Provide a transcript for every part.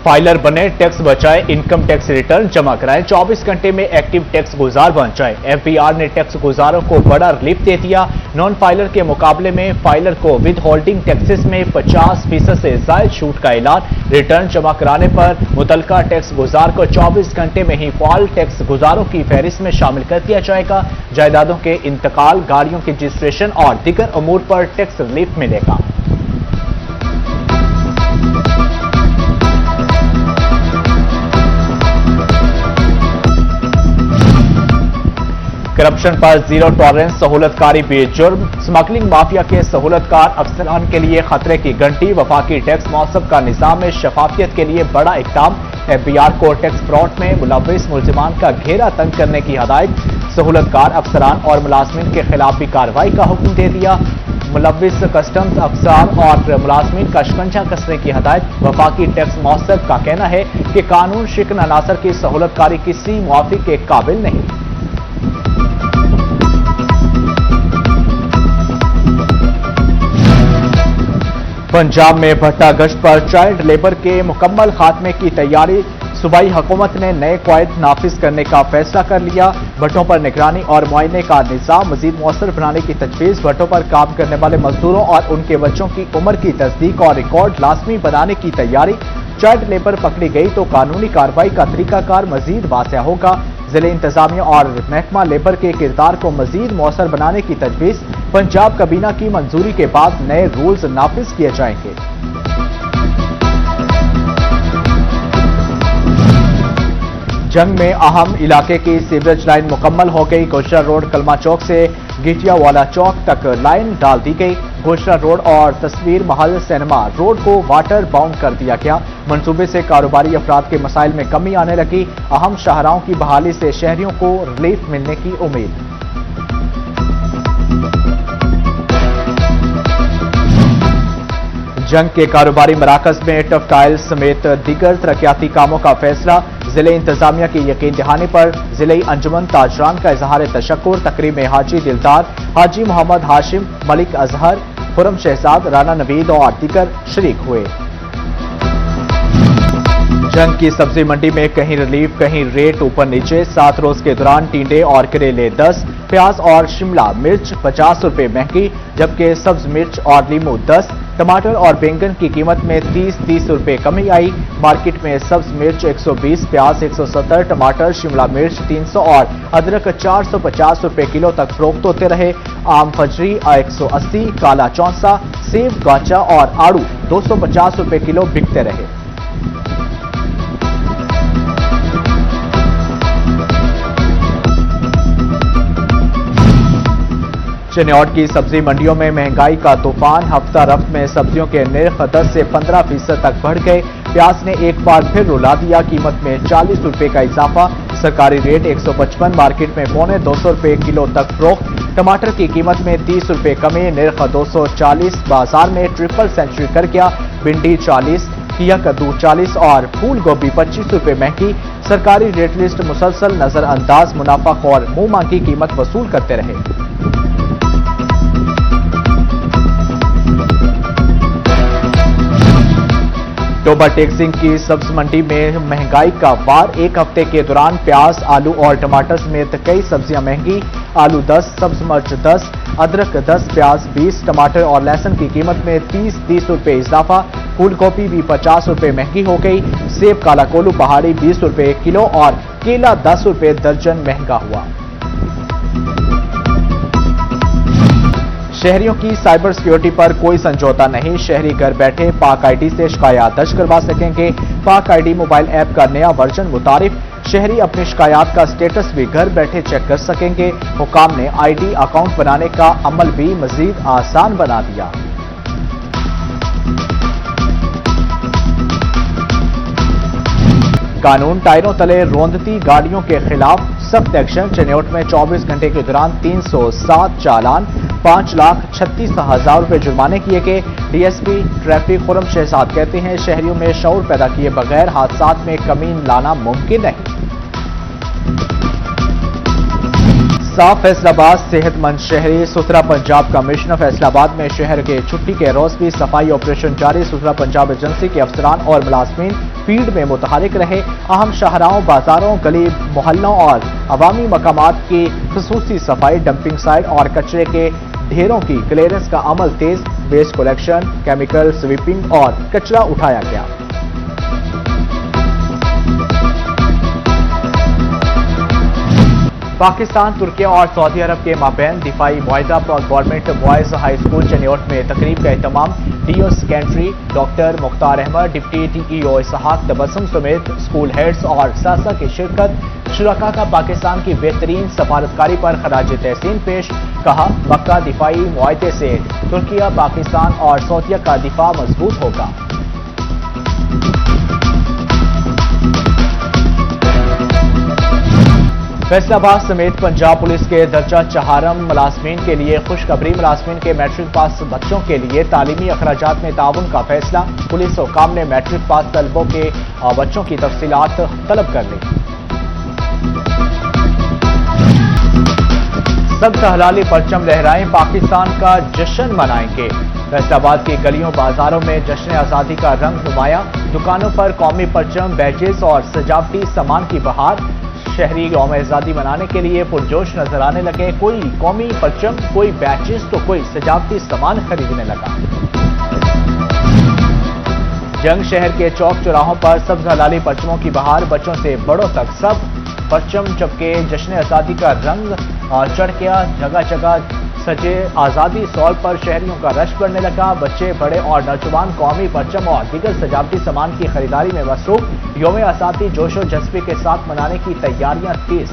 Filer बने, tax बचाए, income tax return जमा कराएं, 24 घंटे में एक्टिव टैक्स गुजार बन जाए। एफबीआर ने टैक्स गुजारों को बड़ा रिलीफ दे दिया। नॉन फाइलर के मुकाबले में फाइलर को विद होल्डिंग टैक्सेस में 50% से जायद छूट का ऐलान। रिटर्न जमा कराने पर मुतलका टैक्स गुजार को 24 घंटे में ही फाल टैक्स गुजारों की फहरिस्त में शामिल कर दिया जाएगा। जायदादों के इंतकाल, गाड़ियों के रजिस्ट्रेशन और दीगर अमूर पर टैक्स रिलीफ मिलेगा। करप्शन पर जीरो टॉलरेंस, सहूलतकारी बेजुर्म। स्मगलिंग माफिया के सहूलतकार अफसरान के लिए खतरे की घंटी। वफाकी टैक्स मौसम का निजाम में शफाफियत के लिए बड़ा इक़दाम। एफबीआर को टैक्स फ्रॉड में मुलव्विस मुलजिमान का घेरा तंग करने की हदायत। सहूलतकार अफसरान और मुलाजमीन के खिलाफ भी कार्रवाई का हुक्म दे दिया। मुलव्विस कस्टम्स अफसरान और मुलाजमीन का शिकंजा कसने की हदायत। वफाकी टैक्स मौसम का कहना है कि कानून शिकन अनासर की सहूलतकारी किसी मुआफी के काबिल नहीं। पंजाब में भट्टा गश्त पर चाइल्ड लेबर के मुकम्मल खात्मे की तैयारी। सूबाई हुकूमत ने नए क़वायद नाफिज करने का फैसला कर लिया। भट्टों पर निगरानी और मुआयने का निज़ाम मजीद मौसर बनाने की तजवीज़। भट्टों पर काम करने वाले मजदूरों और उनके बच्चों की उम्र की तस्दीक और रिकॉर्ड लाजमी बनाने की तैयारी। चाइल्ड लेबर पकड़ी गई तो कानूनी कार्रवाई का तरीकाकार मजीद वाज़ेह होगा। जिले इंतजामिया और महकमा लेबर के किरदार को मजीद मौसर बनाने की तजवीज़। पंजाब काबीना की मंजूरी के बाद नए रूल्स नाफिज किए जाएंगे। जंग में अहम इलाके की सीवरेज लाइन मुकम्मल हो गई। गोशरा रोड कलमा चौक से गिटियावाला चौक तक लाइन डाल दी गई। गोशरा रोड और तस्वीर महल सिनेमा रोड को वाटर बाउंड कर दिया गया। मंसूबे से कारोबारी अफराद के मसाइल में कमी आने लगी। अहम शाहराहों की बहाली से शहरियों को रिलीफ मिलने की उम्मीद। जंग के कारोबारी मराकज में टफटाइल समेत दीगर तरक्याती कामों का फैसला। जिले इंतजामिया की यकीन दहानी पर जिले अंजुमन ताजरान का इजहार तशक्कुर। तकरीब में हाजी दिलदार, हाजी मोहम्मद हाशिम, मलिक अजहर, खुरम शहजाद, राना नवीद और दीगर शरीक हुए। जंग की सब्जी मंडी में कहीं रिलीफ, कहीं रेट ऊपर नीचे। 7 रोज के दौरान टिंडे और करेले 10, प्याज और शिमला मिर्च 50 रुपए महंगी, जबकि सब्ज मिर्च और लीमू 10। टमाटर और बैंगन की कीमत में 30 रुपए कमी आई। मार्केट में सब्ज मिर्च 120, प्याज 170, टमाटर शिमला मिर्च 300 और अदरक 450 रुपए किलो तक फरोख्त होते रहे। आम फजरी 180, काला चौंसा, सेब, गाचा और आड़ू 250 रुपए किलो बिकते रहे। चिन्नौट की सब्जी मंडियों में महंगाई का तूफान। हफ्ता रफ्त में सब्जियों के निर्ख 10 से 15% तक बढ़ गए। प्याज ने एक बार फिर रुला दिया, कीमत में 40 रुपए का इजाफा। सरकारी रेट 155, मार्केट में 250 रुपए किलो तक फरोख्त। टमाटर की कीमत में 30 रुपए कमी, निर्ख 240। बाजार में ट्रिपल सेंचुरी कर गया। भिंडी 40, किया कद्दू 40 और फूल गोभी 25 रुपए महंगी। सरकारी रेट लिस्ट मुसलसल नजरअंदाज। मुनाफाखोर मुंह मांगी कीमत वसूल करते रहे। टोबा टेक्सिंग की सब्ज मंडी में महंगाई का वार। एक हफ्ते के दौरान प्याज, आलू और टमाटर समेत कई सब्जियां महंगी। आलू 10, सब्ज मिर्च 10, अदरक 10, प्याज 20, टमाटर और लहसुन की कीमत में 30 रुपए इजाफा। फूल गोभी भी 50 रुपए महंगी हो गई। सेब काला कोलू पहाड़ी 20 रुपए किलो और केला 10 रुपए दर्जन महंगा हुआ। शहरियों की साइबर सिक्योरिटी पर कोई समझौता नहीं। शहरी घर बैठे पाक आईडी से शिकायत दर्ज करवा सकेंगे। पाक आईडी मोबाइल ऐप का नया वर्जन मुतारिफ। शहरी अपनी शिकायत का स्टेटस भी घर बैठे चेक कर सकेंगे। हुकाम ने आईडी अकाउंट बनाने का अमल भी मजीद आसान बना दिया। कानून टायरों तले रोंदती गाड़ियों के खिलाफ सख्त एक्शन। चिन्नौट में 24 घंटे के दौरान 307 चालान, 5,36,000 रुपए जुर्माने किए गए। डीएसपी ट्रैफिक खुरम शहजाद कहते हैं शहरियों में शऊर पैदा किए बगैर हादसात में कमी लाना मुमकिन नहीं। साफ फैसलाबाद, सेहतमंद शहरी। सुथरा पंजाब कमिश्नर फैसलाबाद में शहर के छुट्टी के रोज भी सफाई ऑपरेशन जारी। सुथरा पंजाब एजेंसी के अफसरान और मुलाजमीन स्पीड में मुतहरिक रहे। अहम शाहराहों, बाजारों, गली मोहल्लों और अवामी मकामात की खसूसी सफाई, डंपिंग साइट और कचरे के ढेरों की क्लियरेंस का अमल तेज, वेस्ट कलेक्शन, केमिकल स्वीपिंग और कचरा उठाया गया। पाकिस्तान, तुर्किया और सऊदी अरब के माबैन दिफाई मुआहिदा पर government boys high school Chiniot में तकरीब का एहतमाम। DO secondary doctor Mukhtar Ahmed, deputy DEO Ishaq Tabassum समेत स्कूल हेड्स और सासा की शिरकत। शुरका का पाकिस्तान की बेहतरीन सफारतकारी पर खराज तहसीन पेश। कहा, मक्का दिफाई मुआहिदे से तुर्किया, पाकिस्तान और सऊदीया का दिफा मजबूत होगा। फैसलाबाद समेत पंजाब पुलिस के दर्जा चहारम मुलाजमीन के लिए खुशखबरी। मुलाजमीन के मैट्रिक पास बच्चों के लिए तालीमी अखराजात में ताउन का फैसला। पुलिस हुकाम ने मैट्रिक पास तलबों के बच्चों की तफसीलात तलब कर ली। सब हलाली परचम लहराएं, पाकिस्तान का जश्न मनाएंगे। फैसलाबाद की गलियों बाजारों में जश्न आज़ादी का रंग नुमाया। दुकानों पर कौमी परचम, बैजेस और सजावटी सामान की बहार। शहरी यौम आज़ादी मनाने के लिए पुरजोश नजर आने लगे। कोई कौमी परचम, कोई बैचेस तो कोई सजावटी सामान खरीदने लगा। जंग शहर के चौक चौराहों पर सब्ज हलाली परचमों की बहार, बच्चों से बड़ों तक सब परचम चमके। जश्न आज़ादी का रंग चढ़ गया। जगह जगह सजे आज़ादी सॉल पर शहरियों का रश बढ़ने लगा। बच्चे, बड़े और नौजवान कौमी परचम और दीगर सजावटी सामान की खरीदारी में मसरूफ। यौम आज़ादी जोशो जज्बे के साथ मनाने की तैयारियां तेज।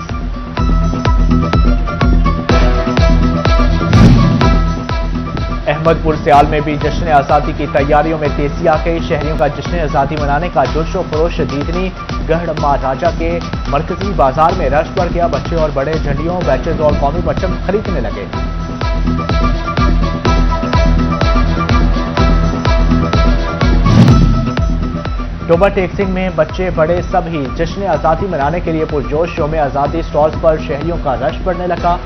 अहमदपुर सियाल में भी जश्न आज़ादी की तैयारियों में तेजी आ गई। शहरियों का जश्न आज़ादी मनाने का जोशो खरोश दीदनी। गढ़ महाराजा के मरकजी बाजार में रश बढ़ गया। बच्चे और बड़े झंडियों, बैचेज और कौमी परचम खरीदने लगे। टोबा टेक्सिंग में बच्चे बड़े सब ही जश्न आज़ादी मनाने के लिए पुरजोश। यौम आज़ादी स्टॉल्स पर शहरियों का रश बढ़ने लगा।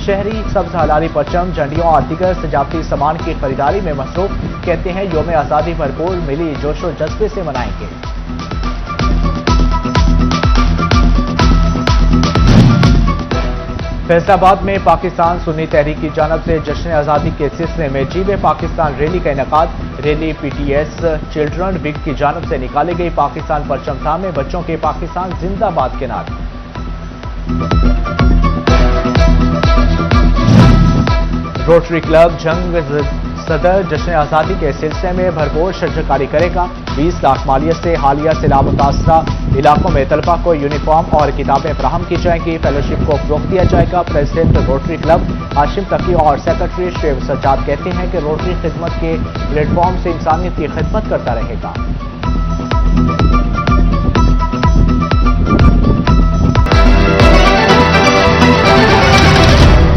शहरी सब्ज हलाली परचम, झंडियों और दीगर सजावटी सामान की खरीदारी में मसरूफ। कहते हैं यौम आज़ादी भरपूर मिली जोशो जज्बे से मनाएंगे। फैसलाबाद में पाकिस्तान सुन्नी तहरीक की जानब से जश्न आज़ादी के सिलसिले में जीवे पाकिस्तान रैली का इनेकाद। रैली पीटीएस चिल्ड्रन विंग की जानब से निकाली गई। पाकिस्तान परचम थामे बच्चों के पाकिस्तान जिंदाबाद के नारे। रोटरी क्लब जंग सदर जश्न आज़ादी के सिलसिले में भरपूर शजरकारी करेगा। 20 लाख मालियत से हालिया सैलाब मुतासरा इलाकों में तलबा को यूनिफॉर्म और किताबें फराहम की जाएंगी। फेलोशिप को फ़रोग़ दिया जाएगा। प्रेसिडेंट रोटरी क्लब हाशिम तकी और सेक्रेटरी शेब सज्जाद कहते हैं कि रोटरी खिदमत के प्लेटफॉर्म से इंसानियत की खिदमत करता रहेगा।